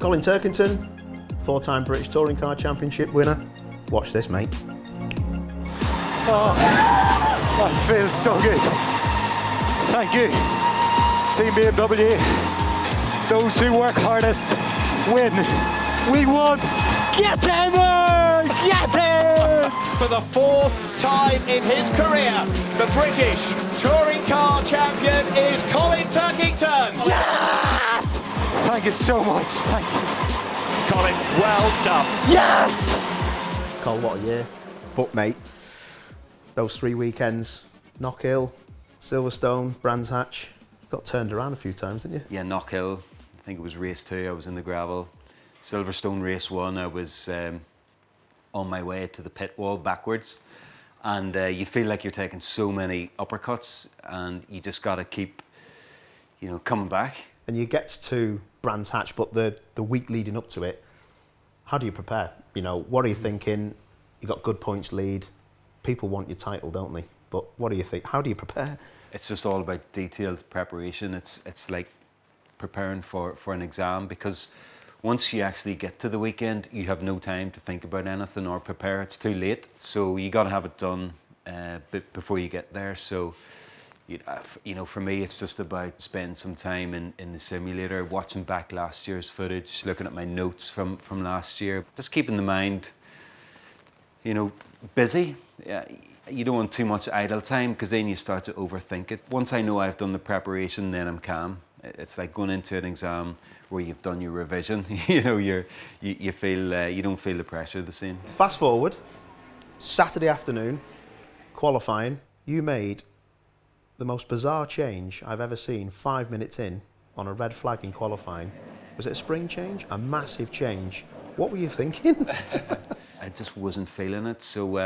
Colin Turkington, 4-time British Touring Car Championship winner. Watch this, mate. Oh, that feels so good. Thank you, Team BMW. Those who work hardest win. We won. Get in there! Get in! For the 4th time in his career, the British Touring Car Champion is Colin Turkington. Yes! Thank you so much. Thank you. Colin, well done. Yes! Cole, what a year. But, mate, those 3 weekends, Knockhill, Silverstone, Brands Hatch, got turned around a few times, didn't you? Yeah, Knockhill, I think it was race 2, I was in the gravel. Silverstone race 1, I was on my way to the pit wall backwards. And you feel like you're taking so many uppercuts and you just got to keep, coming back. And you get to Brands Hatch, but the week leading up to it, how do you prepare? What are you thinking? You got good points lead. People want your title, don't they? But what do you think? How do you prepare? It's just all about detailed preparation. It's like preparing for an exam, because once you actually get to the weekend, you have no time to think about anything or prepare. It's too late. So you got to have it done before you get there. So, for me, it's just about spending some time in the simulator, watching back last year's footage, looking at my notes from last year, just keeping the mind, busy. You don't want too much idle time, because then you start to overthink it. Once I know I've done the preparation, then I'm calm. It's like going into an exam where you've done your revision. You feel you don't feel the pressure the same. Fast forward, Saturday afternoon, qualifying. You made the most bizarre change I've ever seen 5 minutes in on a red flag in qualifying. Was it a spring change? A massive change. What were you thinking? I just wasn't feeling it, so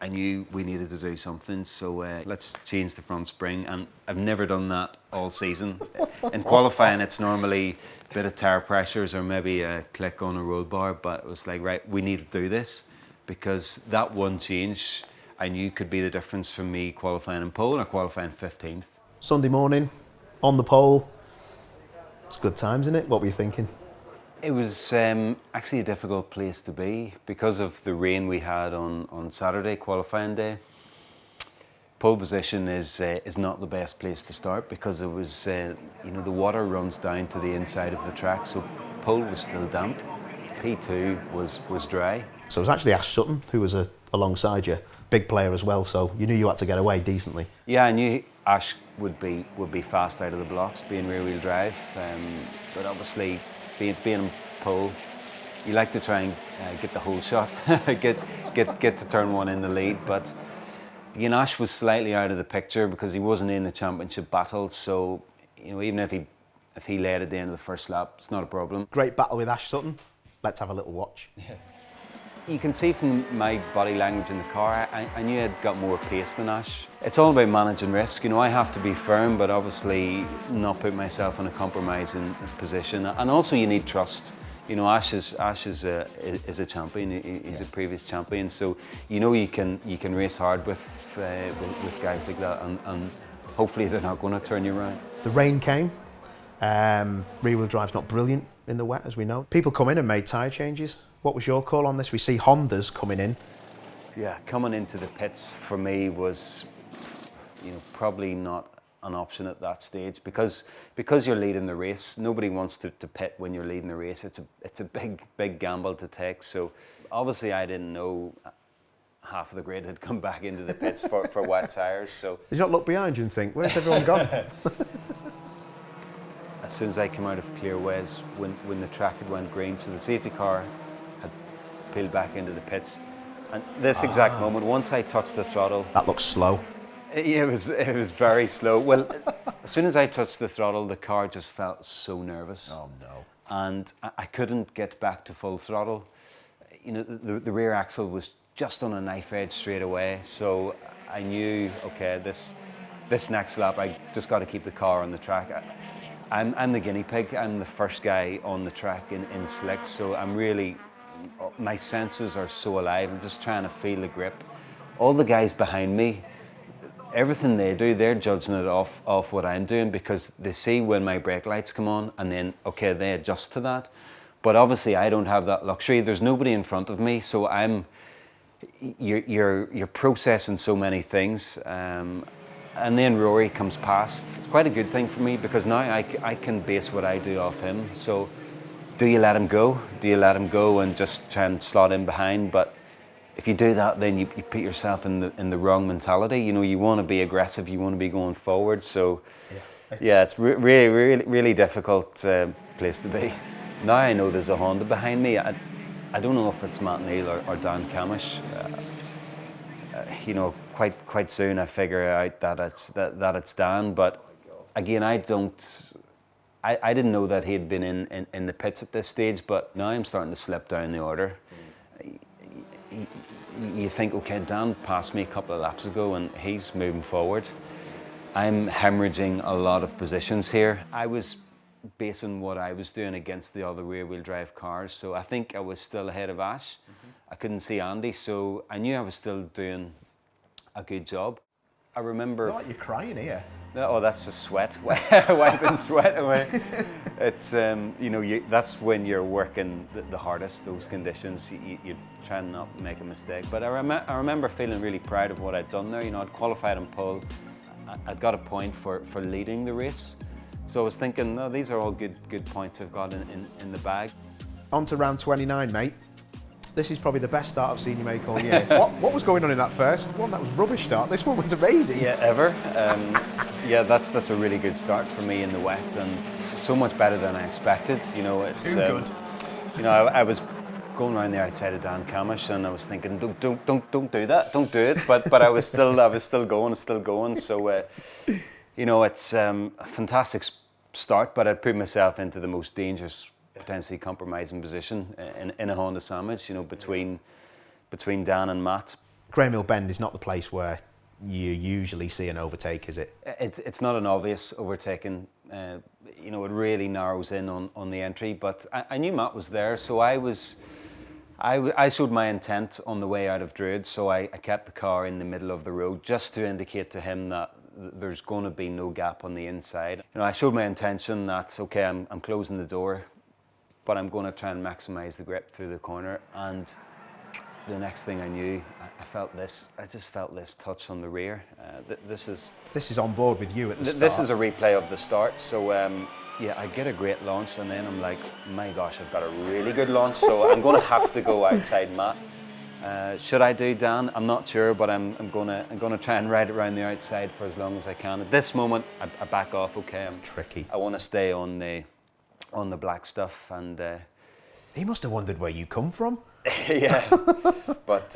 I knew we needed to do something, so let's change the front spring, and I've never done that all season. In qualifying, it's normally a bit of tire pressures or maybe a click on a roll bar, but it was like, right, we need to do this, because that one change I knew could be the difference from me qualifying in pole or qualifying 15th. Sunday morning, on the pole. It's good times, isn't it? What were you thinking? It was actually a difficult place to be because of the rain we had on Saturday, qualifying day. Pole position is not the best place to start, because it was, the water runs down to the inside of the track, so pole was still damp. P2 was dry. So it was actually Ash Sutton who was alongside you, big player as well, so you knew you had to get away decently. Yeah, I knew Ash would be fast out of the blocks, being rear-wheel drive, but obviously, being in pole, you like to try and get the whole shot, get to turn 1 in the lead. But Ash was slightly out of the picture because he wasn't in the championship battle. So even if he led at the end of the first lap, it's not a problem. Great battle with Ash Sutton. Let's have a little watch. Yeah. You can see from my body language in the car, I knew I'd got more pace than Ash. It's all about managing risk. I have to be firm, but obviously not put myself in a compromising position. And also you need trust. Ash is a champion. He's a previous champion, so you can race hard with guys like that, and hopefully they're not going to turn you around. The rain came. Rear-wheel drive's not brilliant in the wet, as we know. People come in and made tyre changes. What was your call on this? We see Hondas coming in. Yeah, coming into the pits for me was, probably not an option at that stage, because you're leading the race. Nobody wants to pit when you're leading the race. It's a big gamble to take. So obviously I didn't know half of the grid had come back into the pits for wet tyres. So did you not look behind you and think, where's everyone gone? As soon as I came out of clear ways, when the track had went green, so the safety car had peeled back into the pits. And this exact moment, once I touched the throttle... That looks slow. It was very slow. Well, as soon as I touched the throttle, the car just felt so nervous. Oh, no. And I couldn't get back to full throttle. The rear axle was just on a knife edge straight away. So I knew, okay, this next lap, I just got to keep the car on the track. I'm the guinea pig. I'm the first guy on the track in slicks, so my senses are so alive. I'm just trying to feel the grip. All the guys behind me, everything they do, they're judging it off what I'm doing, because they see when my brake lights come on, and then, okay, they adjust to that. But obviously I don't have that luxury. There's nobody in front of me, so you're processing so many things. And then Rory comes past. It's quite a good thing for me because now I can base what I do off him. So do you let him go? Do you let him go and just try and slot in behind? But if you do that, then you put yourself in the wrong mentality. You know, you want to be aggressive, you want to be going forward. So it's really difficult place to be. Now I know there's a Honda behind me. I don't know if it's Matt Neal or Dan Camish. You know, quite soon I figure out that it's Dan. But again, I didn't know that he'd been in the pits at this stage. But now I'm starting to slip down the order. You think, okay, Dan passed me a couple of laps ago and he's moving forward. I'm hemorrhaging a lot of positions here. I was basing what I was doing against the other rear-wheel drive cars, so I think I was still ahead of Ash. I couldn't see Andy, so I knew I was still doing a good job. I remember... Not like you're crying here. Oh, that's just sweat, wiping sweat away. It's, you know, that's when you're working the hardest, those conditions. You try and not make a mistake. But I remember feeling really proud of what I'd done there. You know, I'd qualified on pole. I'd got a point for leading the race. So I was thinking, no, these are all good points I've got in the bag. On to round 29, mate. This is probably the best start I've seen you make all year. What was going on in that first one? That was rubbish start. This one was amazing. Yeah, ever. Yeah, that's a really good start for me in the wet, and so much better than I expected. You know, it's too good. You know, I was going around the outside of Dan Camish, and I was thinking, don't do that, don't do it. But I was still going. So you know, it's a fantastic start, but I'd put myself into the most dangerous, potentially compromising position in a Honda sandwich, you know, between Dan and Matt. Graham Hill Bend is not the place where you usually see an overtake, is it? It's not an obvious overtaking. You know, it really narrows in on the entry, but I knew Matt was there, so I showed my intent on the way out of Druid, so I kept the car in the middle of the road just to indicate to him that there's going to be no gap on the inside. You know, I showed my intention that, okay, I'm closing the door, but I'm going to try and maximise the grip through the corner. And the next thing I knew, I just felt this touch on the rear. This is on board with you at the start. This is a replay of the start. So yeah, I get a great launch, and then I'm like, my gosh, I've got a really good launch. So I'm going to have to go outside Matt. Should I do Dan? I'm not sure, but I'm gonna try and ride it around the outside for as long as I can. At this moment, I back off. Okay, I'm tricky. I want to stay on the black stuff, and he must have wondered where you come from. Yeah, but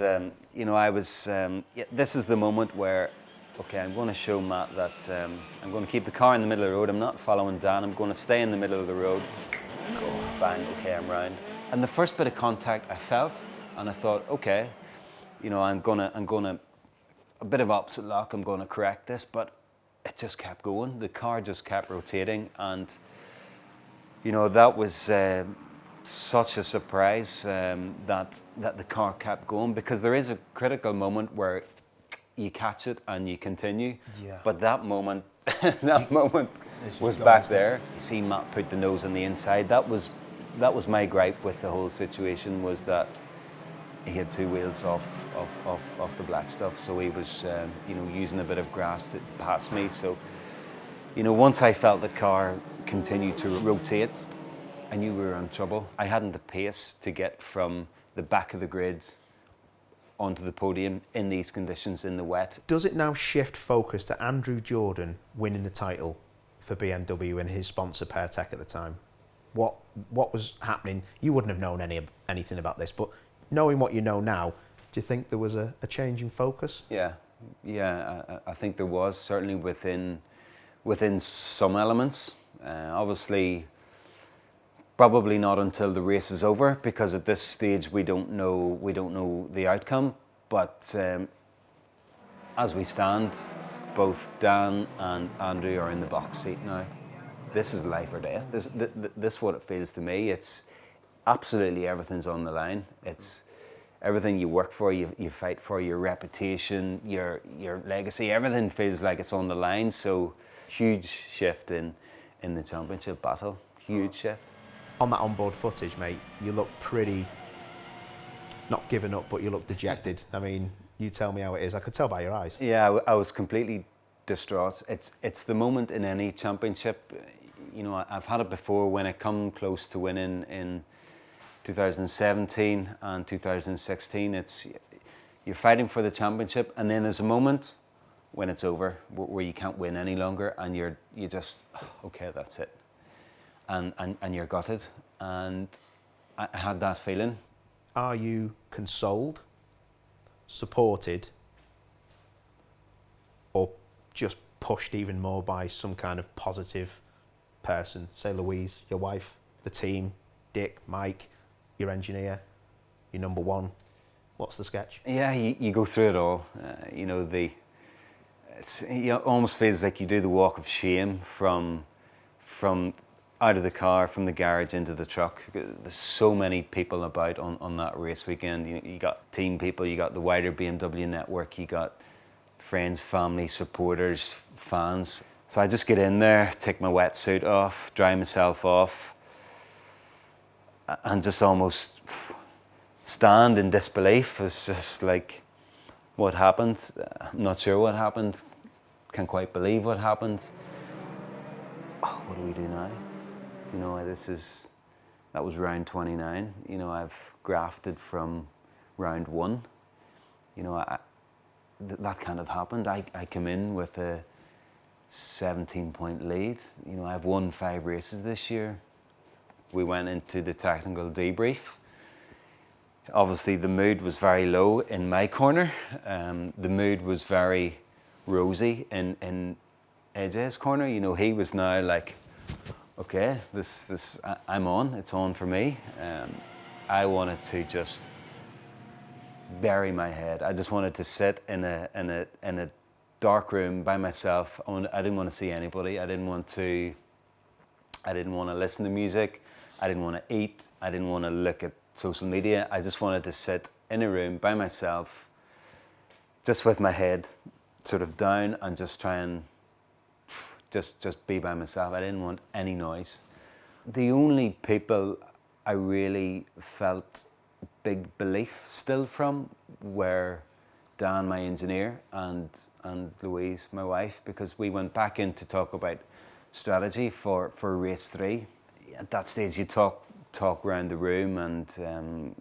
you know, I was. Yeah, this is the moment where, okay, I'm going to show Matt that I'm going to keep the car in the middle of the road. I'm not following Dan. I'm going to stay in the middle of the road. Oh, bang. Okay, I'm round. And the first bit of contact I felt. And I thought, okay, you know, I'm gonna a bit of opposite lock. I'm gonna correct this, but it just kept going. The car just kept rotating, and you know, that was such a surprise that the car kept going, because there is a critical moment where you catch it and you continue. Yeah. But that moment, was back there. See Matt put the nose on the inside. That was my gripe with the whole situation, was that he had two wheels off the black stuff, so he was you know, using a bit of grass to pass me. So, you know, once I felt the car continue to rotate, I knew we were in trouble. I hadn't the pace to get from the back of the grid onto the podium in these conditions in the wet. Does it now shift focus to Andrew Jordan winning the title for BMW and his sponsor Peartec at the time? What was happening? You wouldn't have known anything about this, but knowing what you know now, do you think there was a change in focus? Yeah, I think there was, certainly within some elements. Obviously, probably not until the race is over, because at this stage we don't know the outcome. But as we stand, both Dan and Andrew are in the box seat now. This is life or death. This is what it feels to me. It's absolutely everything's on the line. It's everything you work for, you fight for, your reputation, your legacy, everything feels like it's on the line. So huge shift in the championship battle, huge shift. On that onboard footage, mate, you look pretty, not given up, but you look dejected. I mean, you tell me how it is. I could tell by your eyes. Yeah, I was completely distraught. It's the moment in any championship. You know, I've had it before when I come close to winning in 2017 and 2016. You're fighting for the championship, and then there's a moment when it's over, where you can't win any longer, and you just, okay, that's it, and you're gutted. And I had that feeling. Are you consoled, supported, or just pushed even more by some kind of positive person? Say Louise, your wife, the team, Dick, Mike, your engineer, your number one. What's the sketch? Yeah, you go through it all. You know, it almost feels like you do the walk of shame from out of the car, from the garage into the truck. There's so many people about on that race weekend. You got team people, you got the wider BMW network, you got friends, family, supporters, fans. So I just get in there, take my wetsuit off, dry myself off, and just almost stand in disbelief. It's just like, what happened? I'm not sure what happened. Can't quite believe what happened. Oh, what do we do now? You know, that was round 29. You know, I've grafted from round 1. You know, that kind of happened. I come in with a 17-point lead. You know, I've won 5 races this year. We went into the technical debrief. Obviously, the mood was very low in my corner. The mood was very rosy in AJ's corner. You know, he was now like, okay, I'm on. It's on for me. I wanted to just bury my head. I just wanted to sit in a dark room by myself. I didn't want to see anybody. I didn't want to listen to music. I didn't want to eat. I didn't want to look at social media. I just wanted to sit in a room by myself, just with my head sort of down, and just try and just be by myself. I didn't want any noise. The only people I really felt big belief still from were Dan, my engineer, and Louise, my wife, because we went back in to talk about strategy for race 3. At that stage, you talk around the room, and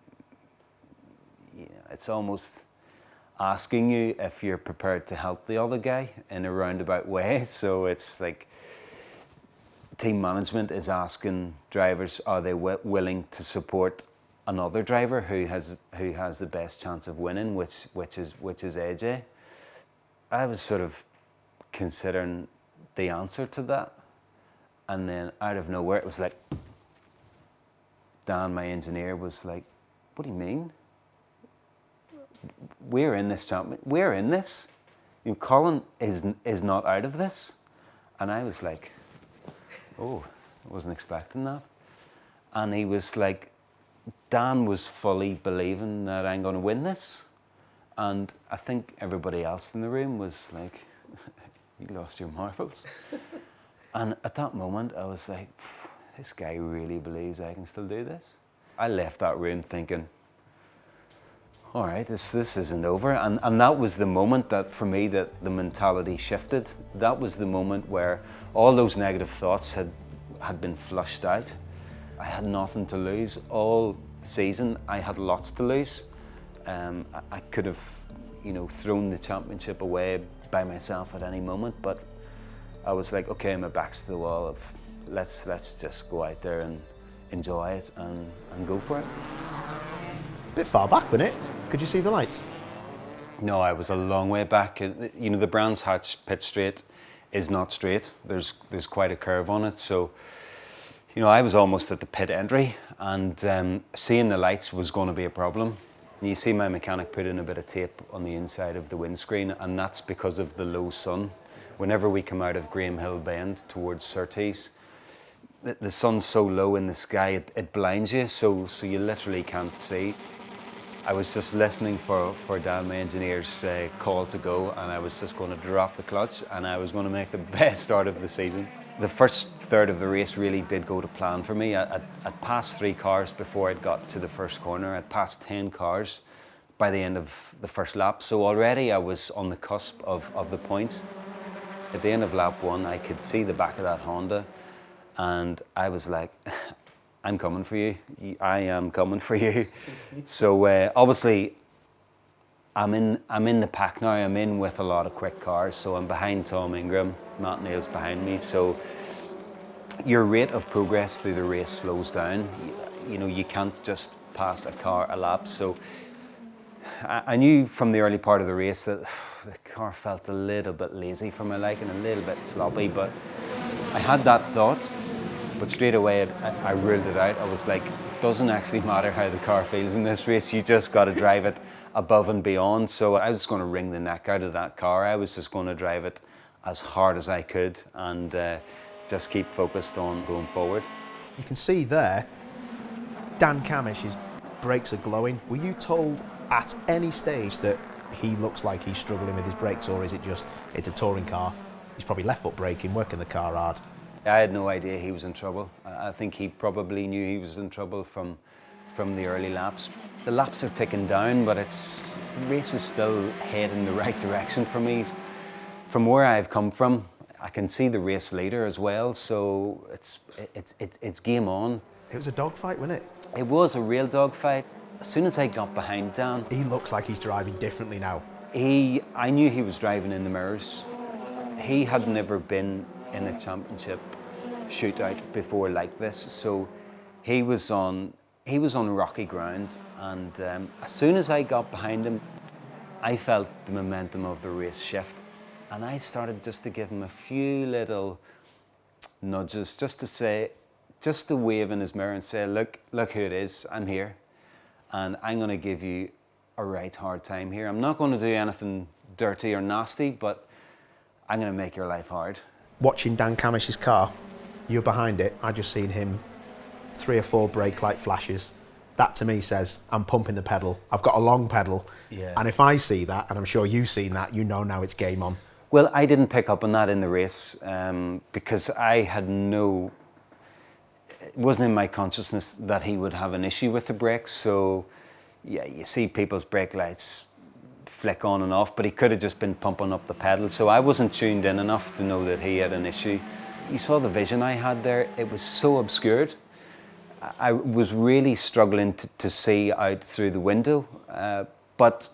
it's almost asking you if you're prepared to help the other guy in a roundabout way. So it's like team management is asking drivers, are they willing to support another driver who has the best chance of winning, which is AJ. I was sort of considering the answer to that, and then out of nowhere it was like, Dan, my engineer, was like, what do you mean? We're in this champion. We're in this. You know, Colin is not out of this. And I was like, oh, I wasn't expecting that. And he was like, Dan was fully believing that I'm going to win this. And I think everybody else in the room was like, you lost your marbles. And at that moment, I was like, this guy really believes I can still do this. I left that room thinking, all right, this isn't over. And that was the moment that, for me, that the mentality shifted. That was the moment where all those negative thoughts had been flushed out. I had nothing to lose. All season, I had lots to lose. I could have, thrown the championship away by myself at any moment, but I was like, okay, my back's to the wall of let's just go out there and enjoy it and go for it. Bit far back, wasn't it? Could you see the lights? No, I was a long way back. The Brands Hatch pit straight is not straight. There's quite a curve on it. So, I was almost at the pit entry, and seeing the lights was going to be a problem. You see my mechanic put in a bit of tape on the inside of the windscreen, and that's because of the low sun. Whenever we come out of Graham Hill Bend towards Surtees, the sun's so low in the sky, it blinds you, so you literally can't see. I was just listening for Dan, my engineer's call to go, and I was just going to drop the clutch, and I was going to make the best start of the season. The first third of the race really did go to plan for me. I'd passed 3 cars before I'd got to the first corner. I'd passed 10 cars by the end of the first lap. So already I was on the cusp of the points. At the end of lap 1, I could see the back of that Honda, and I was like, I'm coming for you. I am coming for you. So obviously, I'm in the pack now. I'm in with a lot of quick cars. So I'm behind Tom Ingram. Matt Neal's behind me. So your rate of progress through the race slows down. You know, you can't just pass a car a lap. So I knew from the early part of the race that the car felt a little bit lazy for my liking, a little bit sloppy, but I had that thought, but straight away I ruled it out. I was like, it doesn't actually matter how the car feels in this race, you just got to drive it above and beyond. So I was going to wring the neck out of that car. I was just going to drive it as hard as I could and just keep focused on going forward. You can see there, Dan Camish's brakes are glowing. Were you told at any stage that he looks like he's struggling with his brakes, or is it just, it's a touring car, he's probably left foot braking, working the car hard? I had no idea he was in trouble. I think he probably knew he was in trouble from the early laps. The laps are ticking down, but the race is still heading the right direction for me. From where I've come from, I can see the race leader as well, so it's game on. It was a dogfight, wasn't it? It was a real dogfight. As soon as I got behind Dan, He looks like he's driving differently now. I knew he was driving in the mirrors. He had never been in a championship shootout before like this, so he was on rocky ground, and as soon as I got behind him, I felt the momentum of the race shift, and I started just to give him a few little nudges, just to wave in his mirror and say, look who it is, I'm here, and I'm going to give you a right hard time here. I'm not going to do anything dirty or nasty, but I'm going to make your life hard. Watching Dan Camish's car, you're behind it, I just seen him 3 or 4 brake light flashes. That to me says, I'm pumping the pedal. I've got a long pedal. Yeah. And if I see that, and I'm sure you've seen that, you know now it's game on. Well, I didn't pick up on that in the race because I had it wasn't in my consciousness that he would have an issue with the brakes. So, yeah, you see people's brake lights flick on and off, but he could have just been pumping up the pedal. So I wasn't tuned in enough to know that he had an issue. You saw the vision I had there. It was so obscured. I was really struggling to see out through the window. But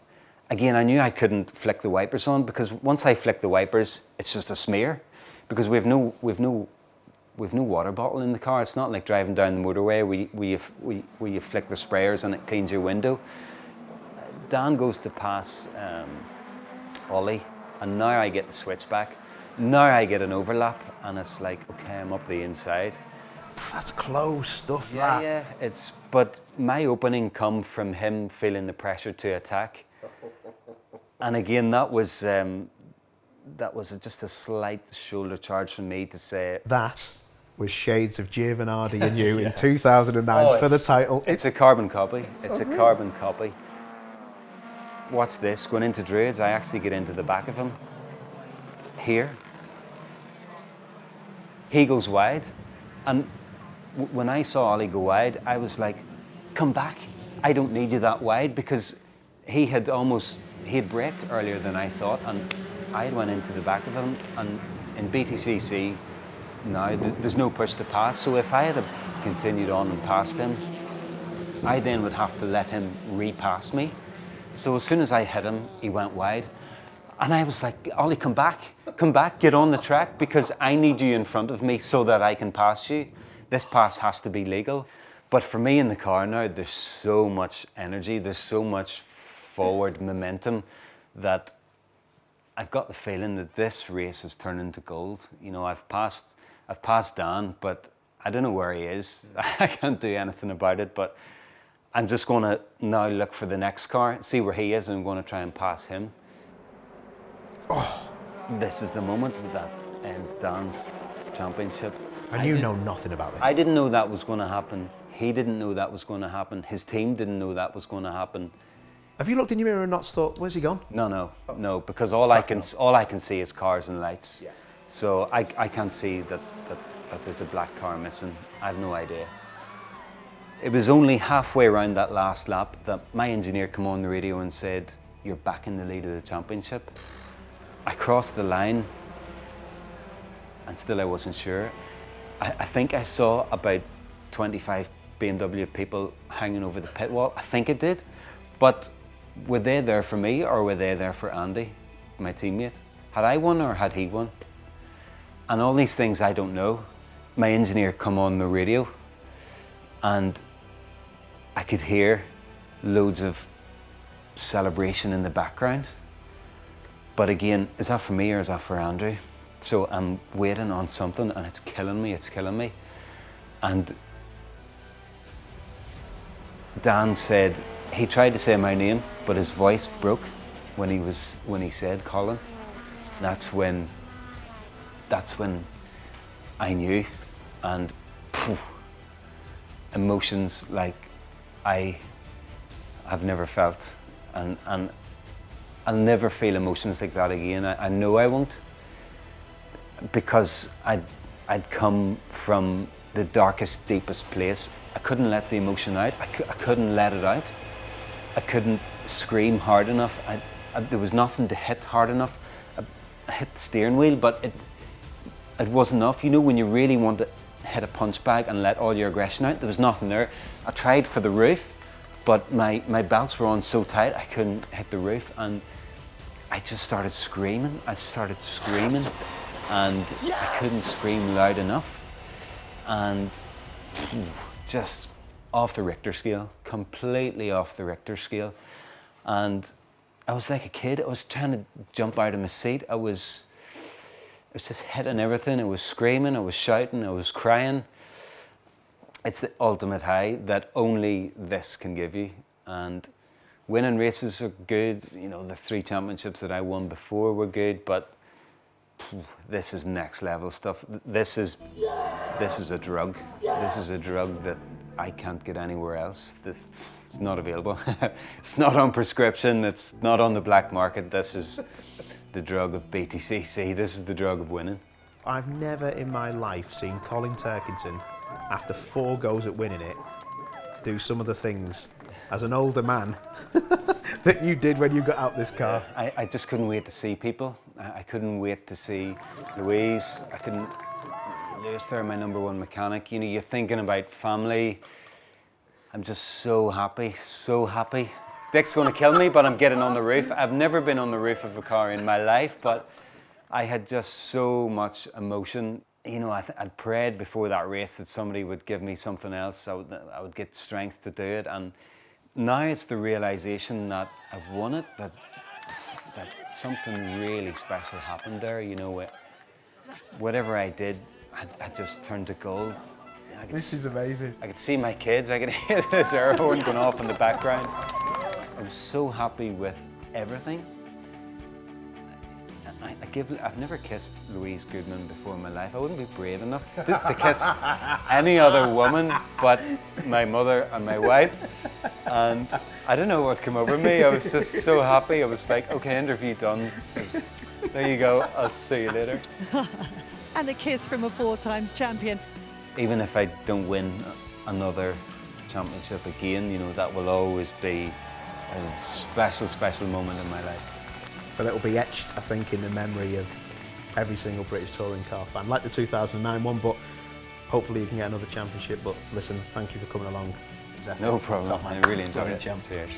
again, I knew I couldn't flick the wipers on, because once I flick the wipers, it's just a smear. Because we've no water bottle in the car. It's not like driving down the motorway where you flick the sprayers and it cleans your window. Dan goes to pass Ollie, and now I get the switch back. Now I get an overlap, and it's like, okay, I'm up the inside. That's close stuff, Yeah, that. yeah. But my opening come from him feeling the pressure to attack, and again that was just a slight shoulder charge from me to say That was shades of Giovanardi and you in 2009 for the title. It's a carbon copy. It's a carbon copy. Watch this. Going into Druids, I actually get into the back of him. Here. He goes wide, and when I saw Ollie go wide, I was like, come back. I don't need you that wide, because he had braked earlier than I thought, and I went into the back of him, and in BTCC now there's no push to pass, so if I had continued on and passed him, I then would have to let him repass me. So as soon as I hit him, he went wide. And I was like, Ollie, come back, get on the track, because I need you in front of me so that I can pass you. This pass has to be legal. But for me in the car now, there's so much energy, there's so much forward momentum that I've got the feeling that this race has turned into gold. You know, I've passed Dan, but I don't know where he is. I can't do anything about it, but I'm just going to now look for the next car, see where he is, and I'm going to try and pass him. Oh, This is the moment that ends Dan's championship. and you know nothing about this. I didn't know that was going to happen. He didn't know that was going to happen. His team didn't know that was going to happen. Have you looked in your mirror and not thought, where's he gone? No, because all I can see is cars and lights. Yeah. So I can't see that there's a black car missing. I have no idea. It was only halfway around that last lap that my engineer came on the radio and said, "You're back in the lead of the championship." I crossed the line and still I wasn't sure. I think I saw about 25 BMW people hanging over the pit wall. I think it did. But were they there for me or were they there for Andy, my teammate? Had I won or had he won? And all these things I don't know. My engineer come on the radio and I could hear loads of celebration in the background. But again, is that for me or is that for Andrew? So I'm waiting on something and it's killing me. And Dan said, he tried to say my name, but his voice broke when he said Colin. That's when I knew, and emotions like I have never felt, and I'll never feel emotions like that again. I know I won't, because I'd come from the darkest, deepest place. I couldn't let the emotion out. I couldn't let it out. I couldn't scream hard enough. There was nothing to hit hard enough. I hit the steering wheel, but it wasn't enough. You know, when you really want to hit a punch bag and let all your aggression out, there was nothing there. I tried for the roof, but my belts were on so tight I couldn't hit the roof, and I just started screaming. And I couldn't scream loud enough, and just off the Richter scale, completely off the Richter scale. And I was like a kid. I was trying to jump out of my seat. I was just hitting everything. I was screaming, I was shouting, I was crying. It's the ultimate high that only this can give you. And winning races are good. You know, the 3 championships that I won before were good, but this is next level stuff. This is a drug. This is a drug that I can't get anywhere else. It's not available. It's not on prescription. It's not on the black market. This is the drug of BTCC. This is the drug of winning. I've never in my life seen Colin Turkington, after 4 goes at winning it, do some of the things as an older man that you did when you got out this car. I just couldn't wait to see people. I couldn't wait to see Louise. Lewis, they're my #1 mechanic. You know, you're thinking about family. I'm just so happy, so happy. Dick's going to kill me, but I'm getting on the roof. I've never been on the roof of a car in my life, but I had just so much emotion. You know, I'd prayed before that race that somebody would give me something else. I would get strength to do it. And now it's the realization that I've won it, that something really special happened there. You know, whatever I did, I just turned to gold. This is amazing. I could see my kids. I could hear this air horn going off in the background. I was so happy with everything. I've never kissed Louise Goodman before in my life. I wouldn't be brave enough to kiss any other woman but my mother and my wife. And I don't know what came over me. I was just so happy. I was like, okay, interview done. There you go. I'll see you later. And a kiss from a 4-times champion. Even if I don't win another championship again, you know, that will always be a special, special moment in my life. But it'll be etched, I think, in the memory of every single British touring car fan, like the 2009 one, but hopefully you can get another championship. But listen, thank you for coming along. No problem, I really enjoyed it. Champ. Cheers.